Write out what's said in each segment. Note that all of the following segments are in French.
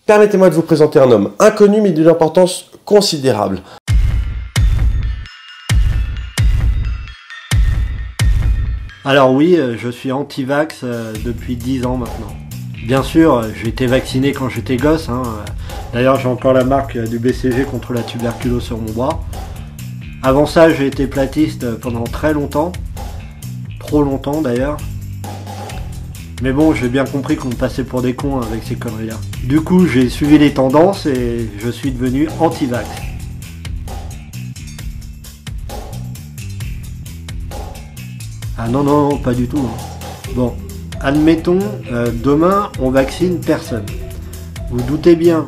Permettez-moi de vous présenter un homme inconnu mais d'une importance considérable. Alors oui, je suis anti-vax depuis 10 ans maintenant. Bien sûr, j'ai été vacciné quand j'étais gosse. D'ailleurs, j'ai encore la marque du BCG contre la tuberculose sur mon bras. Avant ça, j'ai été platiste pendant très longtemps. Trop longtemps d'ailleurs. Mais bon, j'ai bien compris qu'on me passait pour des cons avec ces conneries-là. Du coup, j'ai suivi les tendances et je suis devenu anti-vax. Ah non, non, pas du tout. Bon, admettons, demain, on vaccine personne. Vous doutez bien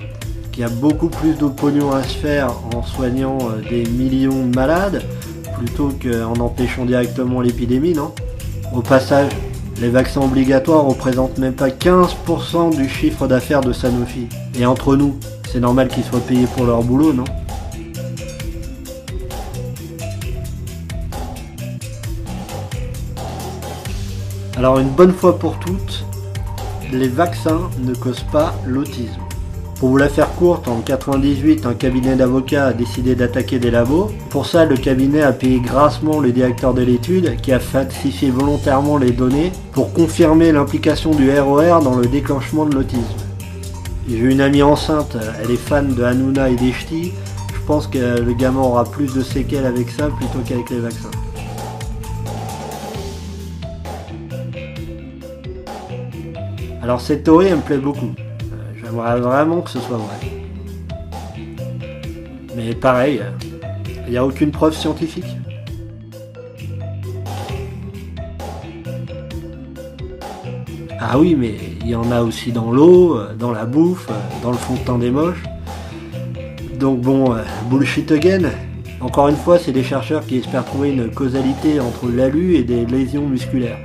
qu'il y a beaucoup plus de pognon à se faire en soignant des millions de malades plutôt qu'en empêchant directement l'épidémie, non? Au passage, les vaccins obligatoires représentent même pas 15% du chiffre d'affaires de Sanofi. Et entre nous, c'est normal qu'ils soient payés pour leur boulot, non? Alors une bonne fois pour toutes, les vaccins ne causent pas l'autisme. Pour vous la faire courte, en 98, un cabinet d'avocats a décidé d'attaquer des labos. Pour ça, le cabinet a payé grassement le directeur de l'étude qui a falsifié volontairement les données pour confirmer l'implication du RER dans le déclenchement de l'autisme. J'ai une amie enceinte, elle est fan de Hanouna et des ch'tis. Je pense que le gamin aura plus de séquelles avec ça plutôt qu'avec les vaccins. Alors cette théorie, elle me plaît beaucoup. J'aimerais vraiment que ce soit vrai. Mais pareil, il n'y a aucune preuve scientifique. Ah oui, mais il y en a aussi dans l'eau, dans la bouffe, dans le fond de teint des moches. Donc bon, bullshit again. Encore une fois, c'est des chercheurs qui espèrent trouver une causalité entre l'alu et des lésions musculaires.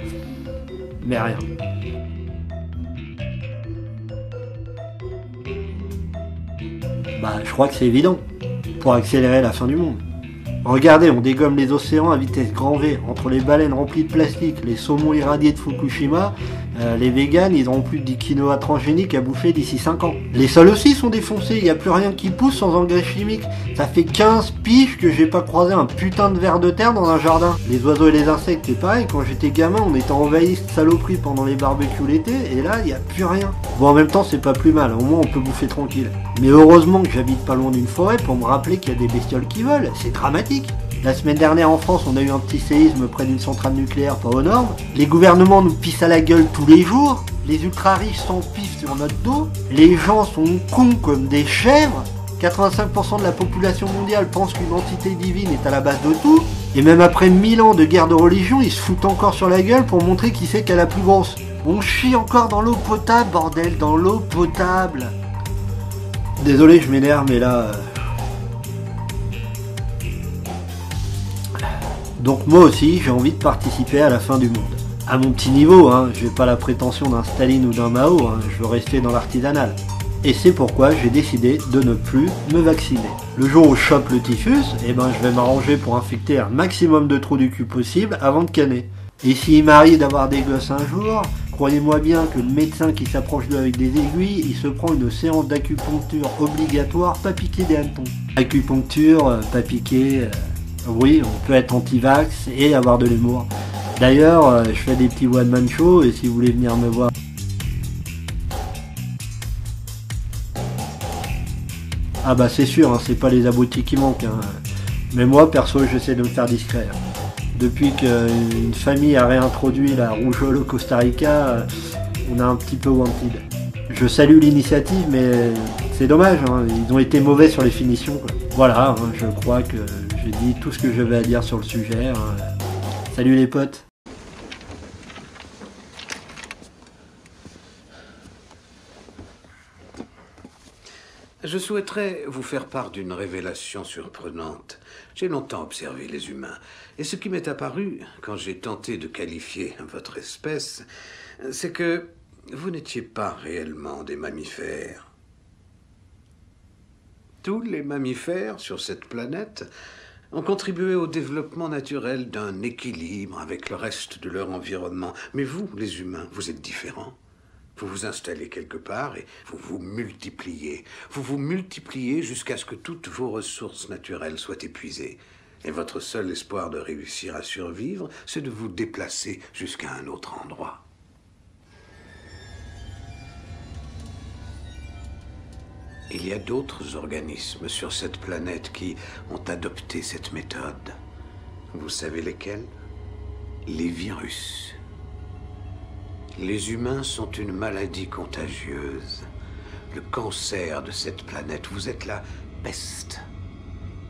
Mais rien. Bah, je crois que c'est évident, pour accélérer la fin du monde. Regardez, on dégomme les océans à vitesse grand V, entre les baleines remplies de plastique, les saumons irradiés de Fukushima, les véganes, ils n'auront plus de quinoa transgénique à bouffer d'ici 5 ans. Les sols aussi sont défoncés, il n'y a plus rien qui pousse sans engrais chimiques. Ça fait 15 piges que j'ai pas croisé un putain de ver de terre dans un jardin. Les oiseaux et les insectes, c'est pareil, quand j'étais gamin, on était envahis de saloperies pendant les barbecues l'été, et là, il n'y a plus rien. Bon, en même temps, c'est pas plus mal, au moins on peut bouffer tranquille. Mais heureusement que j'habite pas loin d'une forêt pour me rappeler qu'il y a des bestioles qui volent, c'est dramatique. La semaine dernière en France, on a eu un petit séisme près d'une centrale nucléaire pas aux normes. Les gouvernements nous pissent à la gueule tous les jours. Les ultra-riches s'empivent sur notre dos. Les gens sont cons comme des chèvres. 85% de la population mondiale pense qu'une entité divine est à la base de tout. Et même après 1000 ans de guerre de religion, ils se foutent encore sur la gueule pour montrer qui c'est qui a la plus grosse. On chie encore dans l'eau potable, bordel, dans l'eau potable. Désolé, je m'énerve, mais là... Donc moi aussi, j'ai envie de participer à la fin du monde. À mon petit niveau, j'ai pas la prétention d'un Staline ou d'un Mao, je veux rester dans l'artisanal. Et c'est pourquoi j'ai décidé de ne plus me vacciner. Le jour où je chope le typhus, je vais m'arranger pour infecter un maximum de trous du cul possible avant de canner. Et s'il m'arrive d'avoir des gosses un jour, croyez-moi bien que le médecin qui s'approche d'eux avec des aiguilles, il se prend une séance d'acupuncture obligatoire, pas piquer des hannetons. Acupuncture, pas piquer... Oui, on peut être anti-vax et avoir de l'humour. D'ailleurs, je fais des petits one-man shows et si vous voulez venir me voir... Ah bah c'est sûr, c'est pas les abrutis qui manquent. Mais moi, perso, j'essaie de me faire discret. Depuis qu'une famille a réintroduit la rougeole au Costa Rica, on a un petit peu wanted. Je salue l'initiative, mais c'est dommage, ils ont été mauvais sur les finitions, quoi. Voilà, je crois que j'ai dit tout ce que j'avais à dire sur le sujet. Salut les potes. Je souhaiterais vous faire part d'une révélation surprenante. J'ai longtemps observé les humains, et ce qui m'est apparu, quand j'ai tenté de qualifier votre espèce, c'est que vous n'étiez pas réellement des mammifères. Tous les mammifères sur cette planète ont contribué au développement naturel d'un équilibre avec le reste de leur environnement. Mais vous, les humains, vous êtes différents. Vous vous installez quelque part et vous vous multipliez. Vous vous multipliez jusqu'à ce que toutes vos ressources naturelles soient épuisées. Et votre seul espoir de réussir à survivre, c'est de vous déplacer jusqu'à un autre endroit. Il y a d'autres organismes sur cette planète qui ont adopté cette méthode. Vous savez lesquels? Les virus. Les humains sont une maladie contagieuse. Le cancer de cette planète. Vous êtes la peste